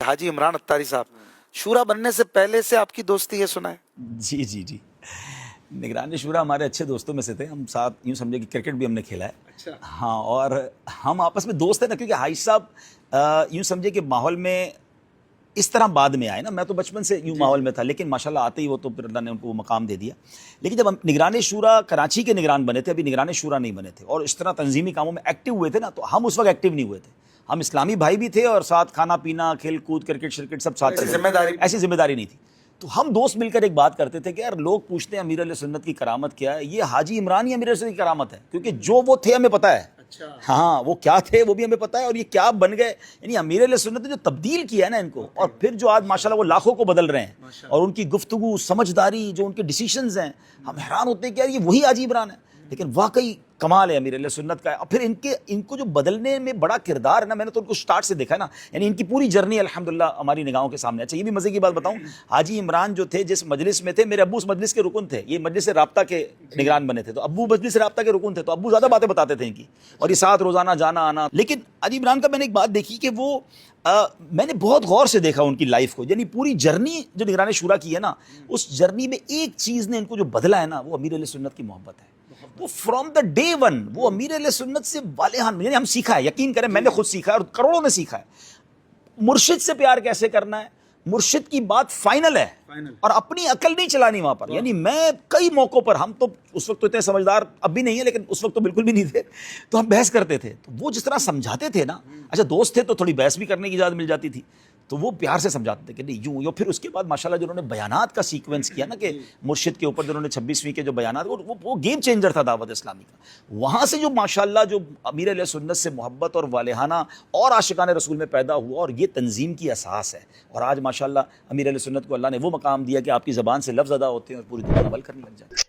हाजी इमरान अत्तारी साहब, शूरा बनने से पहले से आपकी दोस्ती है सुना है? जी जी जी, निगरान शूरा हमारे अच्छे दोस्तों में से थे। हम साथ यूँ समझे कि क्रिकेट भी हमने खेला है। अच्छा। हाँ, और हम आपस में दोस्त हैं ना, क्योंकि हाजी साहब यूँ समझे कि माहौल में इस तरह बाद में आए ना। मैं तो बचपन से यूँ माहौल में था, लेकिन माशाल्लाह आते ही वो तो फिर अल्लाह ने उनको वो मकाम दे दिया। लेकिन जब हम निगरान शूरा कराची के निगरान बने थे, अभी निगरान शूरा नहीं बने थे, और इस तरह तंजीमी कामों में एक्टिव हुए थे ना, तो हम उस वक्त एक्टिव नहीं हुए थे। हम इस्लामी भाई भी थे और साथ खाना पीना, खेल कूद, क्रिकेट श्रिकेट सब साथ। ऐसी जिम्मेदारी नहीं थी। तो हम दोस्त मिलकर एक बात करते थे कि यार लोग पूछते हैं अमीर अहले सुन्नत की करामत क्या है, ये हाजी इमरान ही अमीर अहले सुन्नत की करामत है, क्योंकि जो वो थे हमें पता है। अच्छा। हाँ, वो क्या थे वो भी हमें पता है, और ये क्या बन गए। यानी अमीर अहले सुन्नत ने जो तब्दील किया है ना इनको, और फिर जो आज माशाल्लाह वो लाखों को बदल रहे हैं, और उनकी गुफ्तगू, समझदारी, जो उनके डिसीजंस हैं, हम हैरान होते हैं कि यार ये वही हाजी इमरान है। लेकिन वाकई कमाल है अमीर अहले सुन्नत का। और फिर इनको जो बदलने में बड़ा किरदार है ना, मैंने तो उनको स्टार्ट से देखा है ना, यानी इनकी पूरी जर्नी अल्हम्दुलिल्लाह हमारी निगाहों के सामने। अच्छा, ये भी मजे की बात बताऊं, हाजी इमरान जो थे जिस मजलिस में थे, मेरे अब्बू उस मजलिस के रुकन थे। ये मजलिस राब्ता के निगरान बने थे, तो अब्बू मजलिस राब्ता के रुकन थे, तो अब्बू ज्यादा बातें बताते थे इनकी, और ये साथ रोजाना जाना आना। लेकिन हाजी इमरान का मैंने एक बात देखी कि वो मैंने बहुत गौर से देखा उनकी लाइफ को, यानी पूरी जर्नी जो निगरान शूरा की है ना, उस जर्नी में एक चीज ने इनको जो बदला है ना, वो अमीर अहले सुन्नत की मोहब्बत है। वो फ्रॉम द डे वन वो अमीर अहले सुन्नत से वालेहान, यानी हम सीखा है, यकीन करें मैंने खुद सीखा है और करोड़ों ने सीखा है। मुर्शिद से प्यार कैसे करना है, मुर्शिद की बात फाइनल है, और अपनी अकल नहीं चलानी वहां पर। यानी मैं कई मौकों पर, हम तो उस वक्त तो इतने समझदार अब भी नहीं है, लेकिन उस वक्त तो बिल्कुल भी नहीं थे, तो हम बहस करते थे। तो वो जिस तरह समझाते थे ना, अच्छा दोस्त थे तो थोड़ी बहस भी करने की इजाजत मिल जाती थी, तो वो प्यार से समझाते थे कि नहीं यूं। फिर उसके बाद माशाल्लाह जो उन्होंने बयानात का सीक्वेंस किया ना, कि मुर्शिद के ऊपर जो उन्होंने 26वीं के जो बयानात, वो गेम चेंजर था दावत इस्लामी का। वहाँ से जो माशाल्लाह जो अमीर अहले सुन्नत से मोहब्बत और वालेहाना और आशिकाने रसूल में पैदा हुआ, और ये तंजीम की असास है। और आज माशाल्लाह अमीर अहले सुन्नत को अल्लाह ने वो मकाम दिया कि आपकी ज़बान से लफ्ज़ अदा होते हैं और पूरी दुनिया अमल करने लग जाती है।